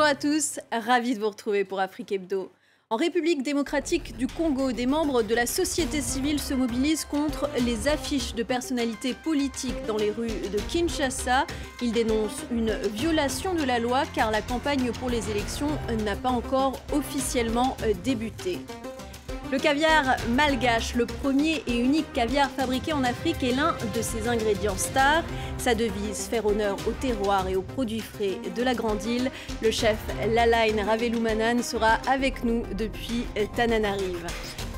Bonjour à tous, ravi de vous retrouver pour Afrique Hebdo. En République démocratique du Congo, des membres de la société civile se mobilisent contre les affiches de personnalités politiques dans les rues de Kinshasa. Ils dénoncent une violation de la loi car la campagne pour les élections n'a pas encore officiellement débuté. Le caviar malgache, le premier et unique caviar fabriqué en Afrique, est l'un de ses ingrédients stars. Sa devise, faire honneur au terroir et aux produits frais de la Grande Île. Le chef Lalaine Raveloumanan sera avec nous depuis Tananarive.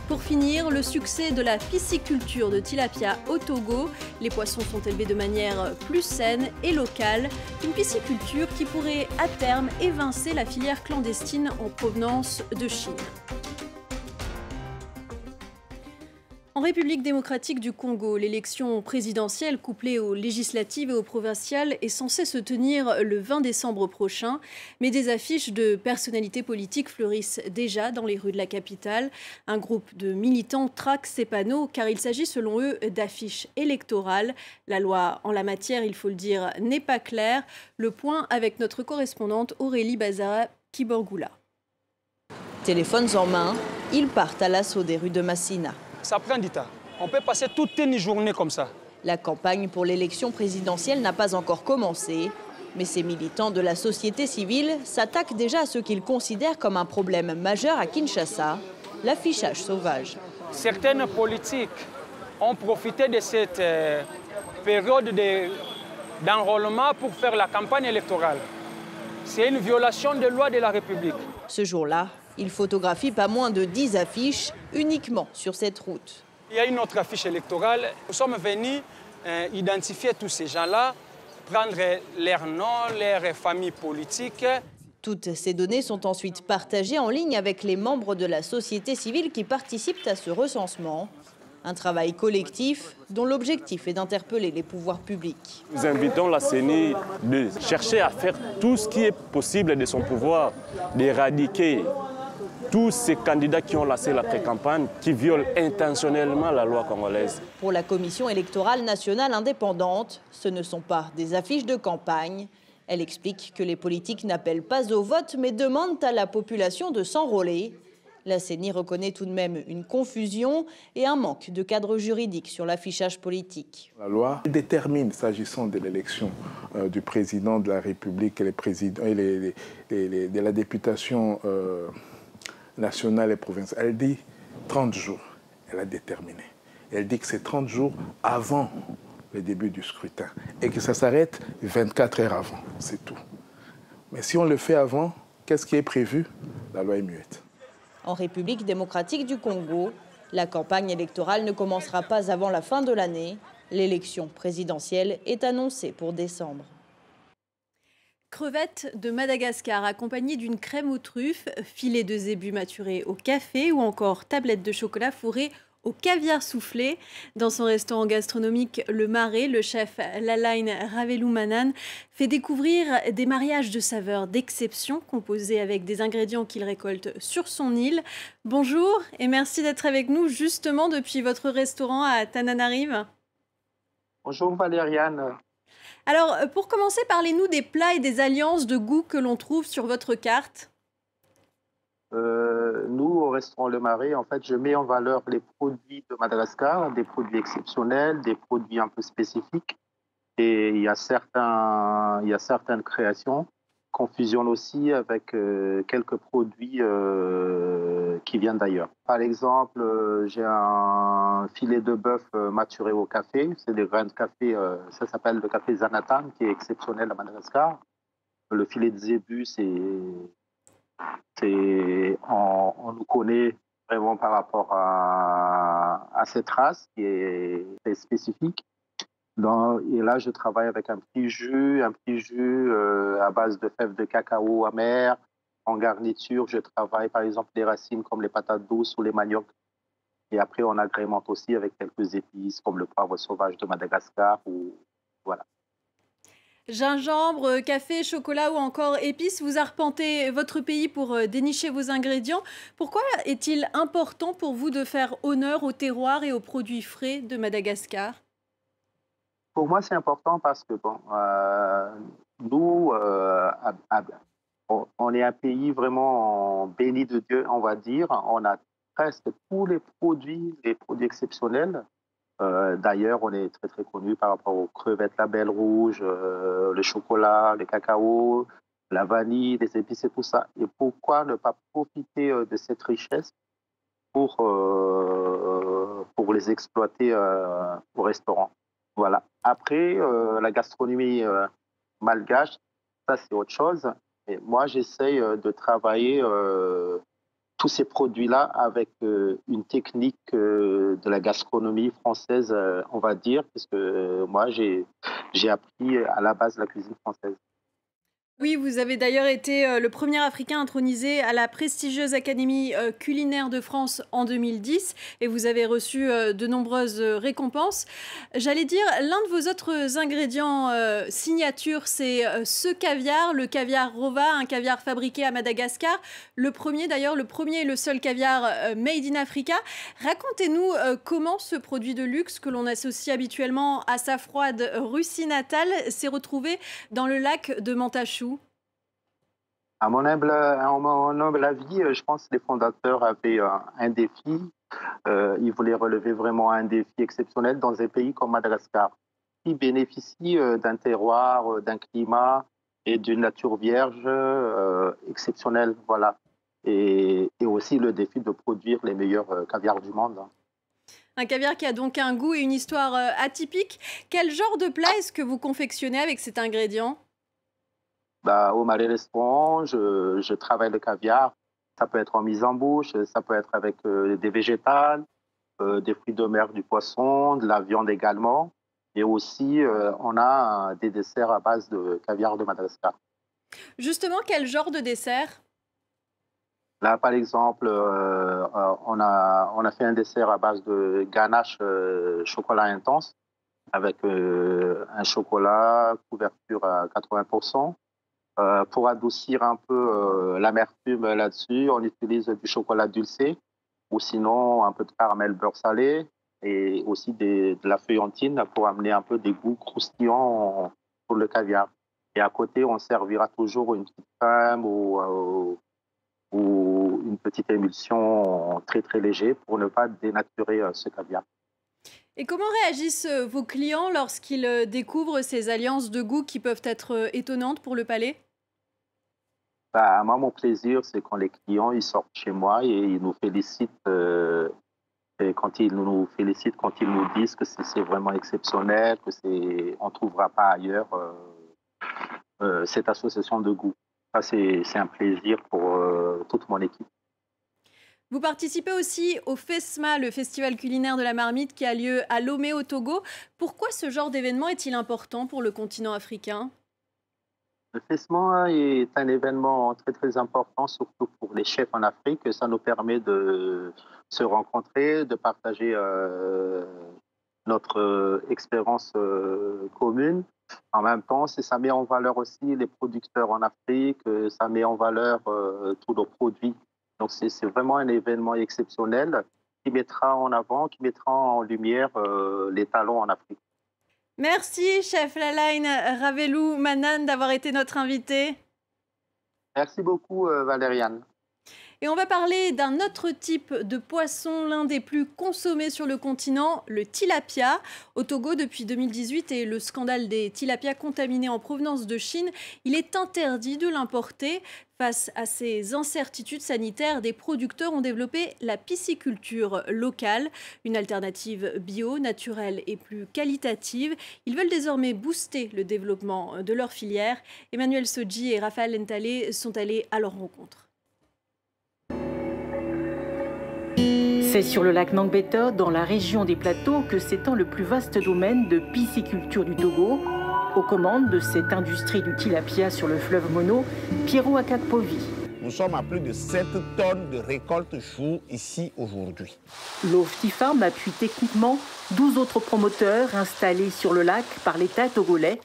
Pour finir, le succès de la pisciculture de tilapia au Togo. Les poissons sont élevés de manière plus saine et locale. Une pisciculture qui pourrait à terme évincer la filière clandestine en provenance de Chine. En République démocratique du Congo, l'élection présidentielle couplée aux législatives et aux provinciales est censée se tenir le 20 décembre prochain. Mais des affiches de personnalités politiques fleurissent déjà dans les rues de la capitale. Un groupe de militants traque ces panneaux car il s'agit selon eux d'affiches électorales. La loi en la matière, il faut le dire, n'est pas claire. Le point avec notre correspondante Aurélie Bazara-Kiborgoula. Téléphones en main, ils partent à l'assaut des rues de Massina. Ça prend du temps. On peut passer toute une journée comme ça. La campagne pour l'élection présidentielle n'a pas encore commencé, mais ces militants de la société civile s'attaquent déjà à ce qu'ils considèrent comme un problème majeur à Kinshasa, l'affichage sauvage. Certaines politiques ont profité de cette période d'enrôlement pour faire la campagne électorale. C'est une violation des lois de la République. Ce jour-là, ils photographient pas moins de 10 affiches uniquement sur cette route. Il y a une autre affiche électorale. Nous sommes venus identifier tous ces gens-là, prendre leurs noms, leurs familles politiques. Toutes ces données sont ensuite partagées en ligne avec les membres de la société civile qui participent à ce recensement. Un travail collectif dont l'objectif est d'interpeller les pouvoirs publics. Nous invitons la CENI de chercher à faire tout ce qui est possible de son pouvoir, d'éradiquer tous ces candidats qui ont lancé la pré-campagne, qui violent intentionnellement la loi congolaise. Pour la Commission électorale nationale indépendante, ce ne sont pas des affiches de campagne. Elle explique que les politiques n'appellent pas au vote, mais demandent à la population de s'enrôler. La CENI reconnaît tout de même une confusion et un manque de cadre juridique sur l'affichage politique. La loi détermine, s'agissant de l'élection du président de la République et, de la députation nationale et provinciale, elle dit 30 jours, elle a déterminé. Elle dit que c'est 30 jours avant le début du scrutin et que ça s'arrête 24 heures avant, c'est tout. Mais si on le fait avant, qu'est-ce qui est prévu? La loi est muette. En République démocratique du Congo, la campagne électorale ne commencera pas avant la fin de l'année. L'élection présidentielle est annoncée pour décembre. Crevettes de Madagascar accompagnées d'une crème aux truffes, filet de zébu maturé au café ou encore tablette de chocolat fourrée au caviar soufflé. Dans son restaurant gastronomique Le Marais, le chef Lalaine Raveloumanan fait découvrir des mariages de saveurs d'exception composés avec des ingrédients qu'il récolte sur son île. Bonjour et merci d'être avec nous justement depuis votre restaurant à Tananarive. Bonjour Valériane. Alors, pour commencer, parlez-nous des plats et des alliances de goût que l'on trouve sur votre carte. Nous, au restaurant Le Marais, en fait, je mets en valeur les produits de Madagascar, des produits exceptionnels, des produits un peu spécifiques. Et il y a certaines créations qu'on fusionne aussi avec quelques produits qui viennent d'ailleurs. Par exemple, j'ai un filet de bœuf maturé au café. C'est des grains de café, ça s'appelle le café Zanatan, qui est exceptionnel à Madagascar. Le filet de zébu, on nous connaît vraiment par rapport à cette race qui est spécifique. Et là, je travaille avec un petit jus à base de fèves de cacao amères. En garniture, je travaille par exemple des racines comme les patates douces ou les maniocs. Et après, on agrémente aussi avec quelques épices comme le poivre sauvage de Madagascar. Voilà. Gingembre, café, chocolat ou encore épices, vous arpentez votre pays pour dénicher vos ingrédients. Pourquoi est-il important pour vous de faire honneur au terroir et aux produits frais de Madagascar ? Pour moi, c'est important parce que nous, on on est un pays vraiment béni de Dieu, on va dire. On a presque tous les produits exceptionnels. D'ailleurs, on est très très connu par rapport aux crevettes label rouge, le chocolat, le cacao, la vanille, les épices et tout ça. Et pourquoi ne pas profiter de cette richesse pour les exploiter au restaurant. Voilà. Après, la gastronomie malgache, ça c'est autre chose. Et moi, j'essaye de travailler tous ces produits-là avec une technique de la gastronomie française, on va dire, parce que moi, j'ai appris à la base la cuisine française. Oui, vous avez d'ailleurs été le premier Africain intronisé à la prestigieuse Académie culinaire de France en 2010 et vous avez reçu de nombreuses récompenses. J'allais dire, l'un de vos autres ingrédients signature, c'est ce caviar, le caviar Rova, un caviar fabriqué à Madagascar. Le premier et le seul caviar made in Africa. Racontez-nous comment ce produit de luxe que l'on associe habituellement à sa froide Russie natale s'est retrouvé dans le lac de Mantachou. À mon humble avis, je pense que les fondateurs avaient un défi. Ils voulaient relever vraiment un défi exceptionnel dans un pays comme Madagascar, qui bénéficie d'un terroir, d'un climat et d'une nature vierge exceptionnelle. Voilà. Et aussi le défi de produire les meilleurs caviars du monde. Un caviar qui a donc un goût et une histoire atypique. Quel genre de plat est-ce que vous confectionnez avec cet ingrédient ? Au Malais Restaurant, je travaille le caviar. Ça peut être en mise en bouche, ça peut être avec des végétales, des fruits de mer, du poisson, de la viande également. Et aussi, on a des desserts à base de caviar de Madagascar. Justement, quel genre de dessert ? Là, par exemple, on a fait un dessert à base de ganache chocolat intense avec un chocolat couverture à 80%. Pour adoucir un peu l'amertume là-dessus, on utilise du chocolat dulcé ou sinon un peu de caramel beurre salé et aussi de la feuillantine pour amener un peu des goûts croustillants pour le caviar. Et à côté, on servira toujours une petite crème ou une petite émulsion très très léger pour ne pas dénaturer ce caviar. Et comment réagissent vos clients lorsqu'ils découvrent ces alliances de goûts qui peuvent être étonnantes pour le palais ? Moi, mon plaisir, c'est quand les clients ils sortent chez moi et ils nous félicitent. Et quand ils nous félicitent, quand ils nous disent que c'est vraiment exceptionnel, on ne trouvera pas ailleurs cette association de goûts. Ça, c'est un plaisir pour toute mon équipe. Vous participez aussi au FESMA, le Festival culinaire de la marmite qui a lieu à Lomé au Togo. Pourquoi ce genre d'événement est-il important pour le continent africain ? Le FESMA est un événement très très important, surtout pour les chefs en Afrique. Ça nous permet de se rencontrer, de partager notre expérience commune. En même temps, ça met en valeur aussi les producteurs en Afrique, ça met en valeur tous nos produits. Donc c'est vraiment un événement exceptionnel qui mettra en avant, qui mettra en lumière les talents en Afrique. Merci, chef Lalaine Ravelou Manan, d'avoir été notre invité. Merci beaucoup, Valériane. Et on va parler d'un autre type de poisson, l'un des plus consommés sur le continent, le tilapia. Au Togo, depuis 2018 et le scandale des tilapias contaminés en provenance de Chine, il est interdit de l'importer. Face à ces incertitudes sanitaires, des producteurs ont développé la pisciculture locale, une alternative bio, naturelle et plus qualitative. Ils veulent désormais booster le développement de leur filière. Emmanuel Sodji et Raphaël Ntalé sont allés à leur rencontre. C'est sur le lac Nangbeto, dans la région des plateaux, que s'étend le plus vaste domaine de pisciculture du Togo. Aux commandes de cette industrie du tilapia sur le fleuve Mono, Pierrot Akakpovi. Nous sommes à plus de 7 tonnes de récolte jour ici aujourd'hui. L'Ofti Farm appuie techniquement 12 autres promoteurs installés sur le lac par l'État togolais.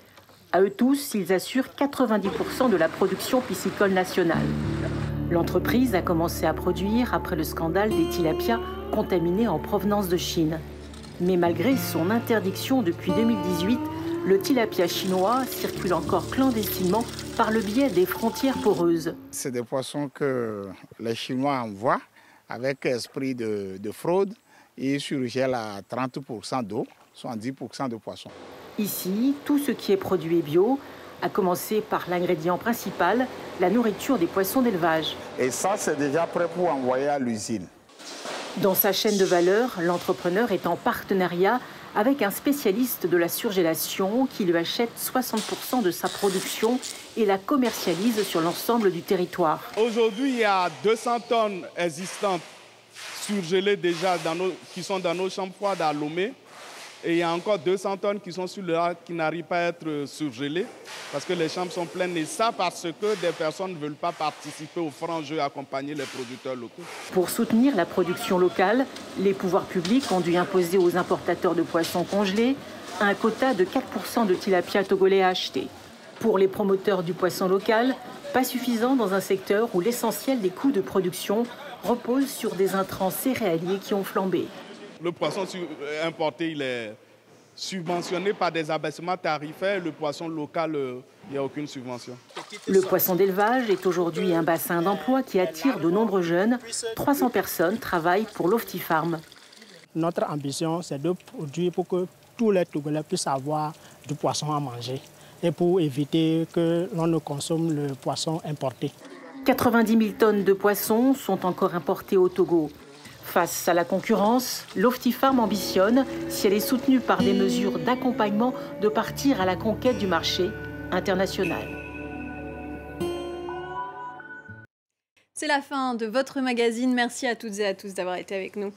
À eux tous, ils assurent 90% de la production piscicole nationale. L'entreprise a commencé à produire après le scandale des tilapias contaminés en provenance de Chine. Mais malgré son interdiction depuis 2018, le tilapia chinois circule encore clandestinement par le biais des frontières poreuses. C'est des poissons que les Chinois envoient avec esprit de fraude et surgèlent à 30% d'eau, soit 10% de poissons. Ici, tout ce qui est produit est bio, à commencer par l'ingrédient principal, la nourriture des poissons d'élevage. Et ça, c'est déjà prêt pour envoyer à l'usine. Dans sa chaîne de valeur, l'entrepreneur est en partenariat avec un spécialiste de la surgélation qui lui achète 60% de sa production et la commercialise sur l'ensemble du territoire. Aujourd'hui, il y a 200 tonnes existantes surgelées déjà qui sont dans nos chambres froides à Lomé. Et il y a encore 200 tonnes qui sont sur le lac qui n'arrivent pas à être surgelées parce que les chambres sont pleines. Et ça parce que des personnes ne veulent pas participer aux francs jeux et accompagner les producteurs locaux. Pour soutenir la production locale, les pouvoirs publics ont dû imposer aux importateurs de poissons congelés un quota de 4% de tilapia togolais à acheter. Pour les promoteurs du poisson local, pas suffisant dans un secteur où l'essentiel des coûts de production repose sur des intrants céréaliers qui ont flambé. Le poisson importé, il est subventionné par des abaissements tarifaires. Le poisson local, il n'y a aucune subvention. Le poisson d'élevage est aujourd'hui un bassin d'emploi qui attire de nombreux jeunes. 300 personnes travaillent pour l'Oftifarm. Notre ambition, c'est de produire pour que tous les Togolais puissent avoir du poisson à manger et pour éviter que l'on ne consomme le poisson importé. 90 000 tonnes de poissons sont encore importées au Togo. Face à la concurrence, l'Oftifarm ambitionne, si elle est soutenue par des mesures d'accompagnement, de partir à la conquête du marché international. C'est la fin de votre magazine. Merci à toutes et à tous d'avoir été avec nous.